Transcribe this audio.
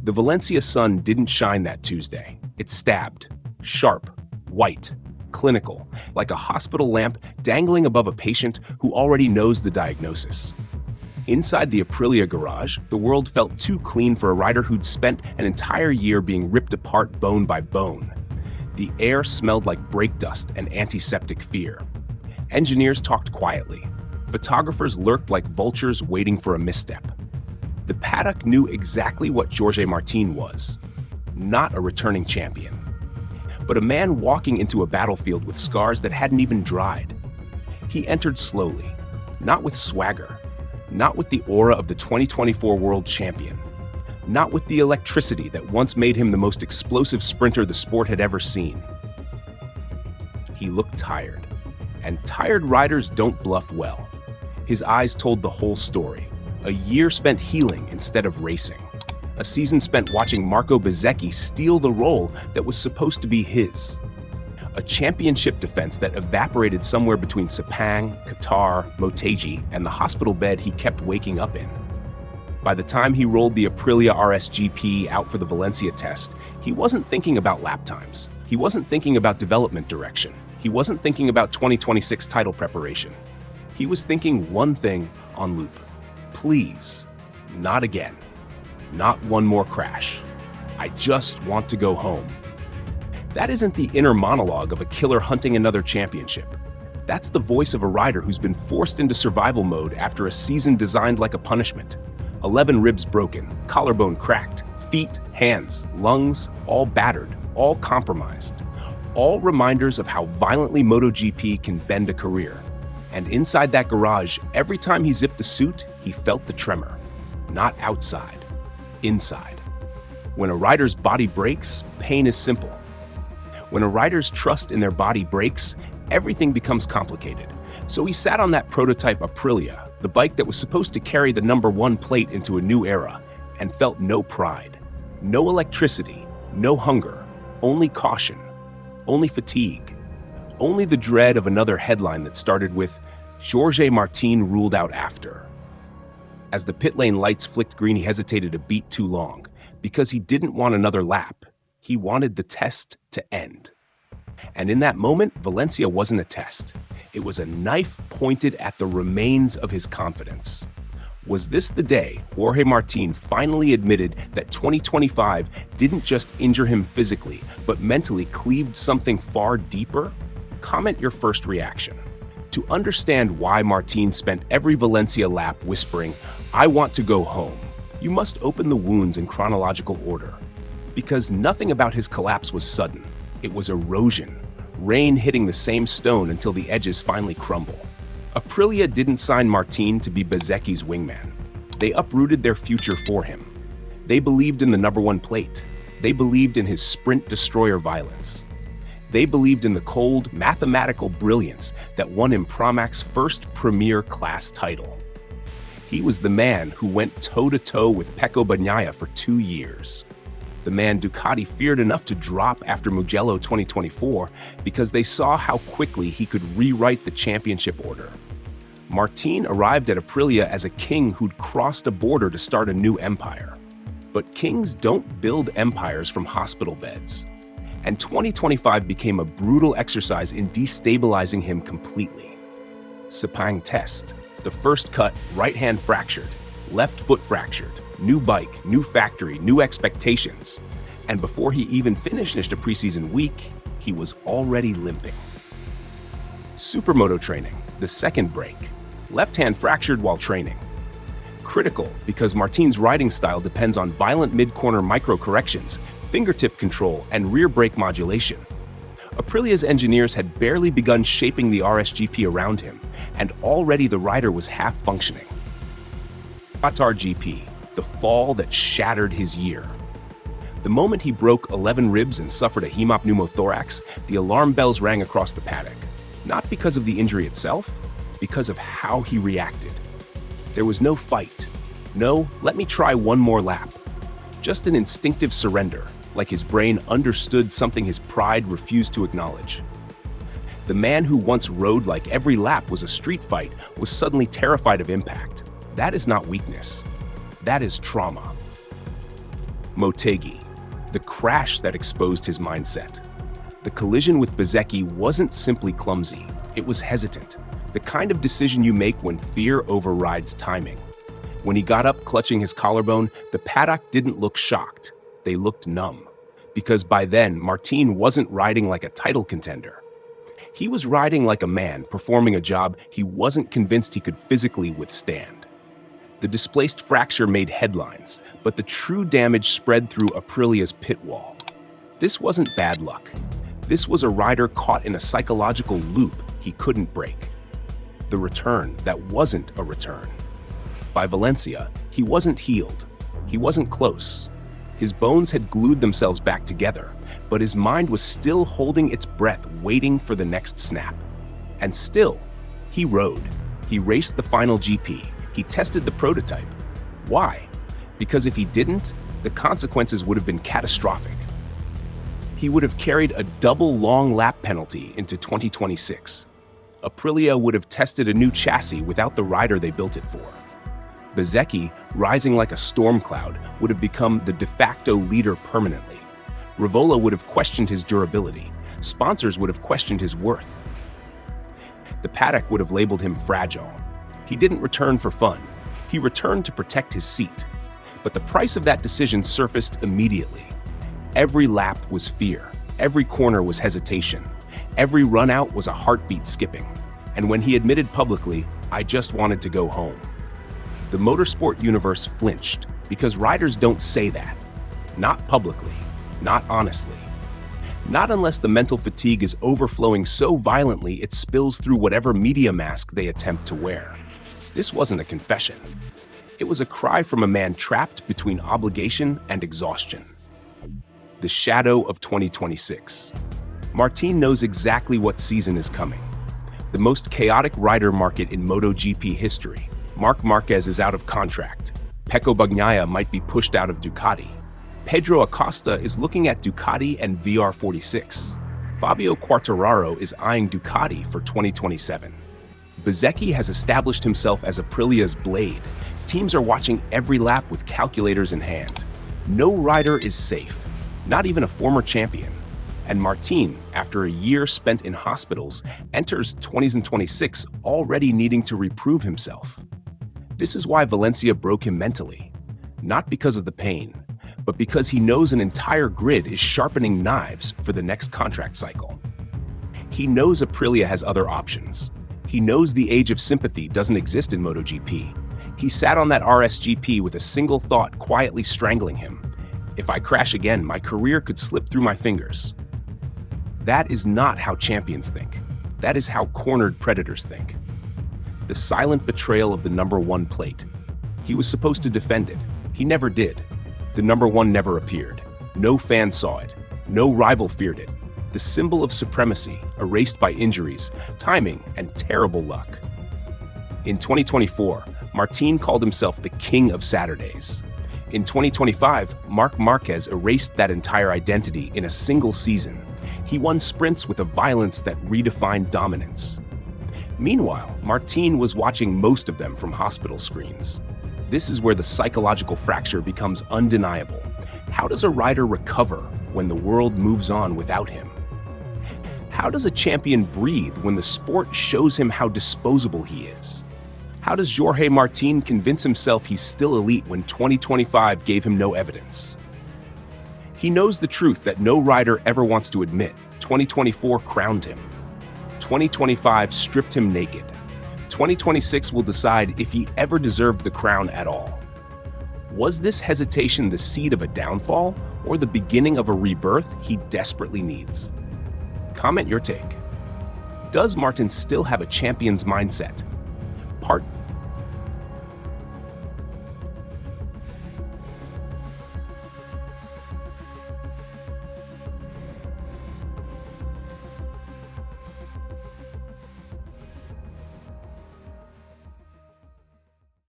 The Valencia sun didn't shine that Tuesday. It stabbed, sharp, white, clinical, like a hospital lamp dangling above a patient who already knows the diagnosis. Inside the Aprilia garage, the world felt too clean for a rider who'd spent an entire year being ripped apart bone by bone. The air smelled like brake dust and antiseptic fear. Engineers talked quietly. Photographers lurked like vultures waiting for a misstep. The paddock knew exactly what Jorge Martín was. Not a returning champion, but a man walking into a battlefield with scars that hadn't even dried. He entered slowly, not with swagger, not with the aura of the 2024 world champion, not with the electricity that once made him the most explosive sprinter the sport had ever seen. He looked tired, and tired riders don't bluff well. His eyes told the whole story. A year spent healing instead of racing. A season spent watching Marco Bezzecchi steal the role that was supposed to be his. A championship defense that evaporated somewhere between Sepang, Qatar, Motegi, and the hospital bed he kept waking up in. By the time he rolled the Aprilia RSGP out for the Valencia test, he wasn't thinking about lap times. He wasn't thinking about development direction. He wasn't thinking about 2026 title preparation. He was thinking one thing on loop. Please, not again. Not one more crash. I just want to go home. That isn't the inner monologue of a killer hunting another championship. That's the voice of a rider who's been forced into survival mode after a season designed like a punishment. 11 ribs broken, collarbone cracked, feet, hands, lungs, all battered, all compromised. All reminders of how violently MotoGP can bend a career. And inside that garage, every time he zipped the suit, he felt the tremor. Not outside, inside. When a rider's body breaks, pain is simple. When a rider's trust in their body breaks, everything becomes complicated. So he sat on that prototype Aprilia, the bike that was supposed to carry the #1 plate into a new era, and felt no pride, no electricity, no hunger, only caution, only fatigue, only the dread of another headline that started with, Jorge Martín ruled out after. As the pit lane lights flicked green, he hesitated a beat too long, because he didn't want another lap. He wanted the test to end. And in that moment, Valencia wasn't a test. It was a knife pointed at the remains of his confidence. Was this the day Jorge Martín finally admitted that 2025 didn't just injure him physically, but mentally cleaved something far deeper? Comment your first reaction. To understand why Martín spent every Valencia lap whispering, "I want to go home," you must open the wounds in chronological order. Because nothing about his collapse was sudden. It was erosion, rain hitting the same stone until the edges finally crumble. Aprilia didn't sign Martín to be Bezzecchi's wingman. They uprooted their future for him. They believed in the #1 plate. They believed in his sprint destroyer violence. They believed in the cold, mathematical brilliance that won him Pramac's first Premier Class title. He was the man who went toe-to-toe with Pecco Bagnaia for 2 years. The man Ducati feared enough to drop after Mugello 2024 because they saw how quickly he could rewrite the championship order. Martín arrived at Aprilia as a king who'd crossed a border to start a new empire. But kings don't build empires from hospital beds. And 2025 became a brutal exercise in destabilizing him completely. Sepang test. The first cut, right hand fractured, left foot fractured, new bike, new factory, new expectations. And before he even finished a preseason week, he was already limping. Supermoto training, the second break. Left hand fractured while training. Critical because Martín's riding style depends on violent mid-corner micro-corrections, fingertip control, and rear brake modulation. Aprilia's engineers had barely begun shaping the RSGP around him, and already the rider was half functioning. Qatar GP, the fall that shattered his year. The moment he broke 11 ribs and suffered a hemopneumothorax, the alarm bells rang across the paddock. Not because of the injury itself, because of how he reacted. There was no fight. No, let me try one more lap. Just an instinctive surrender, like his brain understood something his pride refused to acknowledge. The man who once rode like every lap was a street fight was suddenly terrified of impact. That is not weakness. That is trauma. Motegi, the crash that exposed his mindset. The collision with Bezzecchi wasn't simply clumsy, it was hesitant, the kind of decision you make when fear overrides timing. When he got up clutching his collarbone, the paddock didn't look shocked, they looked numb. Because by then, Martín wasn't riding like a title contender. He was riding like a man performing a job he wasn't convinced he could physically withstand. The displaced fracture made headlines, but the true damage spread through Aprilia's pit wall. This wasn't bad luck. This was a rider caught in a psychological loop he couldn't break. The return that wasn't a return. By Valencia, he wasn't healed. He wasn't close. His bones had glued themselves back together, but his mind was still holding its breath, waiting for the next snap. And still, he rode. He raced the final GP. He tested the prototype. Why? Because if he didn't, the consequences would have been catastrophic. He would have carried a double long lap penalty into 2026. Aprilia would have tested a new chassis without the rider they built it for. Bezzecchi, rising like a storm cloud, would have become the de facto leader permanently. Rivola would have questioned his durability. Sponsors would have questioned his worth. The paddock would have labeled him fragile. He didn't return for fun. He returned to protect his seat. But the price of that decision surfaced immediately. Every lap was fear. Every corner was hesitation. Every run out was a heartbeat skipping. And when he admitted publicly, "I just wanted to go home," the motorsport universe flinched, because riders don't say that. Not publicly, not honestly. Not unless the mental fatigue is overflowing so violently it spills through whatever media mask they attempt to wear. This wasn't a confession. It was a cry from a man trapped between obligation and exhaustion. The shadow of 2026. Martín knows exactly what season is coming. The most chaotic rider market in MotoGP history. Marc Marquez is out of contract. Pecco Bagnaia might be pushed out of Ducati. Pedro Acosta is looking at Ducati and VR46. Fabio Quartararo is eyeing Ducati for 2027. Bezzecchi has established himself as Aprilia's blade. Teams are watching every lap with calculators in hand. No rider is safe, not even a former champion. And Martín, after a year spent in hospitals, enters 2026 already needing to reprove himself. This is why Valencia broke him mentally. Not because of the pain, but because he knows an entire grid is sharpening knives for the next contract cycle. He knows Aprilia has other options. He knows the age of sympathy doesn't exist in MotoGP. He sat on that RSGP with a single thought quietly strangling him. If I crash again, my career could slip through my fingers. That is not how champions think. That is how cornered predators think. The silent betrayal of the number one plate. He was supposed to defend it. He never did. The number one never appeared. No fan saw it. No rival feared it. The symbol of supremacy, erased by injuries, timing, and terrible luck. In 2024, Martín called himself the King of Saturdays. In 2025, Marc Marquez erased that entire identity in a single season. He won sprints with a violence that redefined dominance. Meanwhile, Martín was watching most of them from hospital screens. This is where the psychological fracture becomes undeniable. How does a rider recover when the world moves on without him? How does a champion breathe when the sport shows him how disposable he is? How does Jorge Martín convince himself he's still elite when 2025 gave him no evidence? He knows the truth that no rider ever wants to admit. 2024 crowned him. 2025 stripped him naked. 2026 will decide if he ever deserved the crown at all. Was this hesitation the seed of a downfall or the beginning of a rebirth he desperately needs? Comment your take. Does Martín still have a champion's mindset?